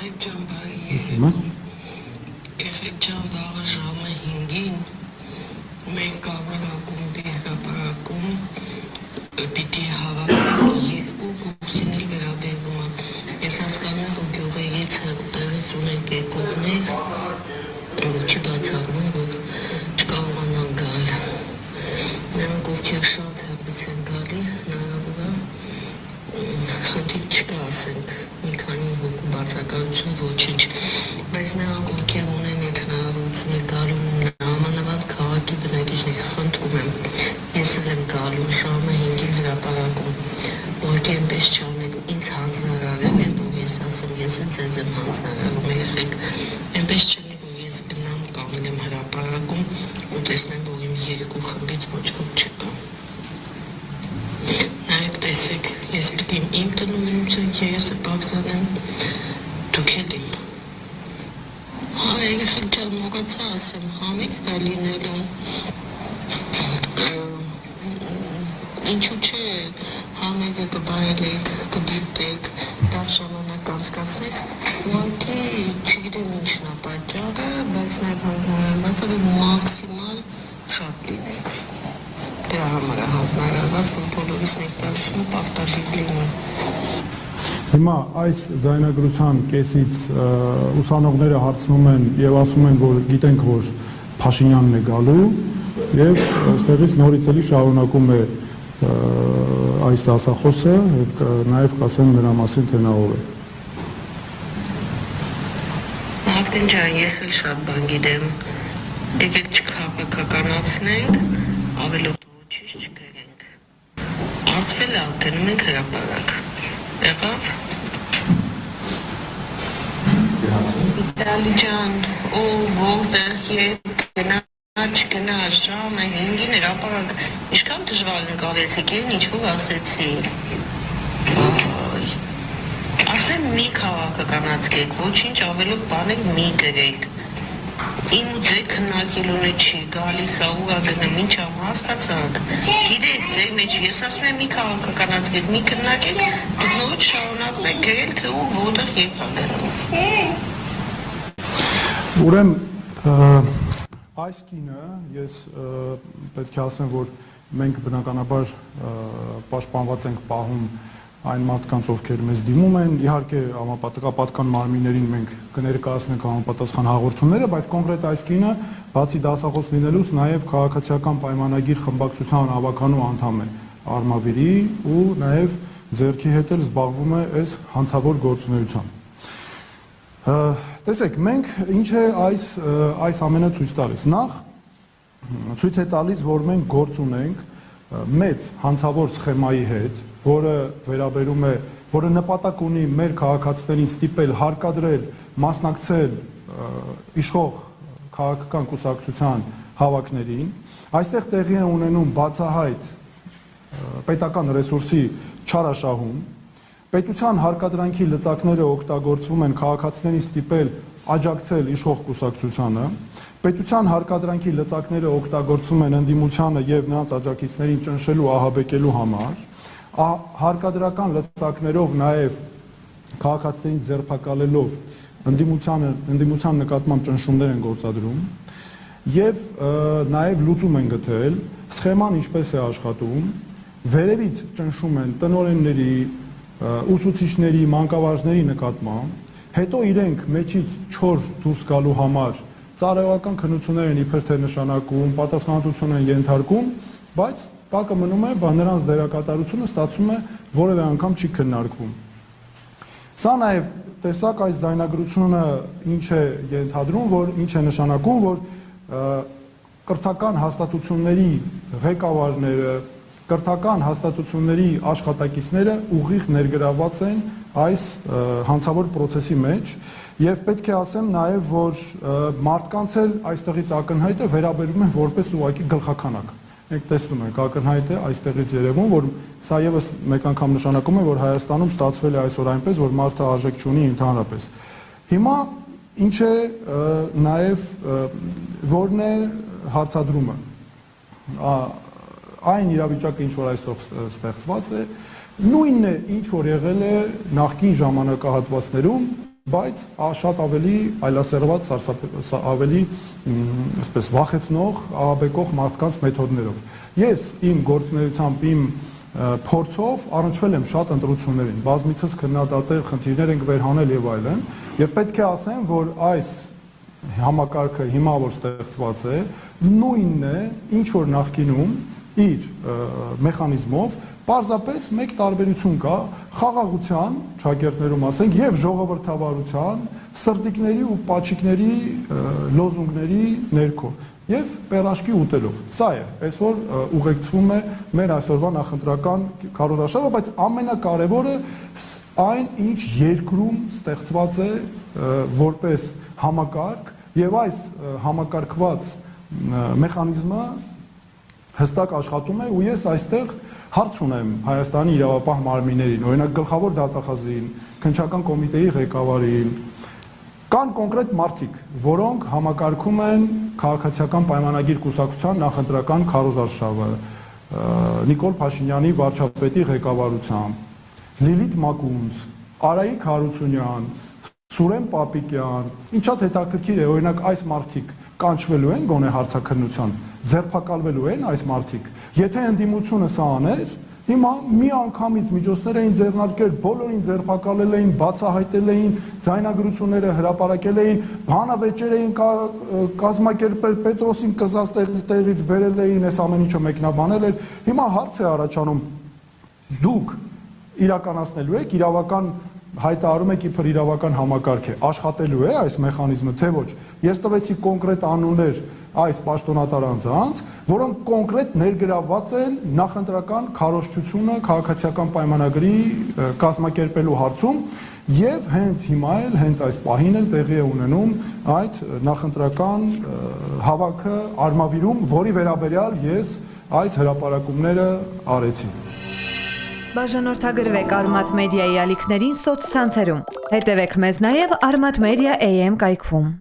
Եղեջան վաղը ժամը 5-ին մենք կամերակումբի հրապարակում պիտի հավաքենք երկու կուրսիներ վերաբերվում է։ Ես հասկանում եմ, որ գյուղերից տեղից ունենք եկողներ, չի բացառվում, որ չկարողանան գալ։ Նրանք ովքեր շատ հեռվից են գալի, հնարավոր է խնդիր չկա, ասենք, մի քանի հոգու բացակայություն ոչինչ, բայց նրանք ովքեր ունեն այդ հնարավորությունը գալու նամանավանդ քաղաքի բնակիչներ, խնդրում եմ, ես էլ եմ գալու ժամը 5-ին հրապարակում, ուղղակի այնպես չանեք, ինձ հանձնարարել են, որ ես ասեմ, ես էլ ձեզ եմ հանձնարարում, եղեք, այնպես չլինի, որ ես գնամ կանգնեմ հրապարակում ու տեսնեմ, որ իմ երկու խմբից ոչ ոք չկա։ Նայեք, տեսեք, ես պիտի իմ տնօրինության երեսը բարձրանեմ, դուք էլ իմ։ Հա, երեխեք ջան, մոռացա ասեմ, համիկ կա լինելու։ Ինչու՞ չէ, համերը կբայելեք, կդիտեք, լավ ժամանակ անցկացնեք, ուղղակի չգիտեմ ինչն է պատճառը, բայց նաև հանձնարարված է, որ մաքսիմալ շատ լինեք։ Դրա համար է հանձնարարված, որ բոլորիս ներկայությունը պարտադիր լինի։ Հիմա այս ձայնագրության կեսից ուսանողները հարցնում են եւ ասում են, որ գիտենք, որ Փաշինյանն է գալու եւ այստեղից նորից էլի շարունակում է այս դասախոսը, նաեւ կասեմ նրա մասին, թե նա ով է։ Մարտին ջան, ես էլ շատ բան գիտեմ։ Եկեք չքաղաքականացնենք, ավելորդ ոչինչ չգրենք։ Ասվել է, գնում ենք հրապարակ։ Եղավ։ Վիտալի ջան, որտեղ երբ գնա, չգնա, ժամը 5-ին հրապարակ, ինչքան դժվար նկարեցիք, ինչ-որ ասեցի։ Ասում եմ մի քաղաքականացկեք, ոչինչ ավելորդ բաներ մի գրեք։ Իմ ու ձեր քննարկելունը չի, գալիս է ուղղա գնում, ինչ ամ հասկացաք։ Գիտեք, ձեր մեջ ես ասում եմ մի քաղաքականացկեք, մի քննարկեք, դուք նորից շարունակում եք գրել, թե ու որտեղ երբ է գնում։ Ուրեմն այս կինը ես պետք է ասեմ, որ մենք բնականաբար պաշտպանված ենք պահում այն մարդկանց, ովքեր մեզ դիմում են, իհարկե համապատասխան մարմիններին մենք կներկայացնենք համապատասխան հաղորդումները, բայց կոնկրետ այս կինը, բացի դասախոս լինելուց, նաև քաղաքացիական պայմանագիր խմբակցության հավաքանու անդամ է Արմավիրի ու նաև ձեռքի հետ էլ զբաղվում է այս հանցավոր գործունեությամբ։ Տեսեք, մենք ինչ է այս ամենը ցույց տալիս։ Նախ ցույց է տալիս, որ մենք գործ ունենք մեծ հանցավոր սխեմայի հետ, որը վերաբերում է, որը նպատակ ունի մեր քաղաքացիներին ստիպել, հարկադրել, մասնակցել իշխող քաղաքական կուսակցության հավաքներին։ Այստեղ տեղի է ունենում բացահայտ պետական ռեսուրսի չարաշահում, պետության հարկադրանքի լծակները օգտագործվում են քաղաքացիներին ստիպել աջակցել իշխող կուսակցությանը, պետության հարկադրանքի լծակները օգտագործվում են ընդդիմությանը եւ նրանց աջակիցներին ճնշելու, ահաբեկելու համար, հարկադրական լծակներով նաև քաղաքացիներին ձերբակալելով ընդդիմության նկատմամբ ճնշումներ են գործադրում եւ նաև լուծում են գտել, սխեման ինչպես է աշխատում, վերևից ճնշում են տնօրենների, ուսուցիչների, մանկավարժների նկատմամբ, հետո իրենք մեջից չոր դուրս գալու համար ծառայողական քննություններ են իբր թե նշանակում, պատասխանատվություն են ենթարկում, բայց տակը մնում է, նրանց դերակատարությունը ստացվում է որևէ անգամ չի քննարկվում։ Սա նաև տեսակ այս ձայնագրությունը ինչ է ենթադրում, որ ինչ է նշանակում, որ կրթական հաստատությունների ղեկավարները, կրթական հաստատությունների աշխատակիցները ուղիղ ներգրավված են այս հանցավոր process-ի մեջ եւ պետք է ասեմ նաեւ, որ մարդկանց էլ այստեղից ակնհայտ է վերաբերում են որպես ուղղակի գլխականակ։ Մենք տեսնում ենք ակնհայտ է այստեղից երևում, որ սա եւս մեկ անգամ նշանակում է, որ Հայաստանում ստացվել է այսօր այնպես, որ մարդը արժեք չունի ընդհանրապես։ Հիմա ինչ է նաեւ որն է հարցադրումը։ Այն իրավիճակը, ինչ որ այստեղ ստեղծված է, նույնն է, ինչ որ եղել է նախկին ժամանակահատվածներում, բայց շատ ավելի այլասերված, ավելի այսպես վախեցնող, աղաբեկող մարդկանց մեթոդներով։ Ես իմ գործունեությամբ, իմ փորձով առնչվել եմ շատ ընտրություններին, բազմիցս քննադատել, խնդիրներ ենք վերհանել եւ այլն, եւ պետք է ասեմ, որ այս համակարգը հիմա որ ստեղծված է, նույնն է, ինչ որ նախկինում իր մեխանիզմով պարզապես մեկ տարբերություն կա խաղաղության, ճակերտներում ասենք, եւ ժողովրդավարության, սրտիկների ու պաչիկների լոզունգների ներքո եւ պերաշկի ուտելով։ Սա է, այսօր ուղեկցվում է մեր այսօրվա նախընտրական քարոզարշավը, բայց ամենակարևորը այն, ինչ երկրում ստեղծված է որպես համակարգ եւ այս համակարգված մեխանիզմը հստակ աշխատում է ու ես այստեղ հարց ունեմ Հայաստանի իրավապահ մարմիններին, օրինակ գլխավոր դատախազին, քննչական կոմիտեի ղեկավարին, կան կոնկրետ մարդիկ, որոնք համակարգում են քաղաքացիական պայմանագիր կուսակցության նախընտրական քարոզարշավը, Նիկոլ Փաշինյանի վարչապետի ղեկավարությամբ, Լիլիթ Մակունց, Արայիկ Հարությունյան, Սուրեն Պապիկյան, ինչ շատ հետաքրքիր է, օրինակ այս մարդիկ կանչվելու են գոնե հարցաքննության, ձերբակալվելու են այս մարդիկ։ Եթե ընդդիմությունը սա աներ, հիմա մի անգամից միջոցներ էին ձեռնարկել, բոլորին ձերբակալել էին, բացահայտել էին, ձայնագրությունները հրապարակել էին, բանավեճեր էին կազմակերպել, Պետրոսին կզած տեղից բերել էին, այս ամեն ինչը մեկնաբանել էր։ Հիմա հարց է առաջանում, դուք իրականացնելու եք իրավական հայտարարում եք իբր իրավական համակարգ է, աշխատելու է այս մեխանիզմը, թե ոչ։ Ես տվեցի կոնկրետ անուններ այս պաշտոնատար անձանց, որոնք կոնկրետ ներգրավված են նախընտրական քարոզչությունը քաղաքացիական պայմանագրի կազմակերպելու հարցում եւ հենց հիմա էլ, հենց այս պահին էլ տեղի է ունենում այդ նախընտրական հավաքը արմավիրում, որի վերաբերյալ ես այս հրապարակումները արեցի։ Բաժանորդագրվեք Արմաթ մեդիայի ալիքներին սոցցանցերում։ Հետևեք մեզ նաև Արմաթ մեդիա AM կայքում։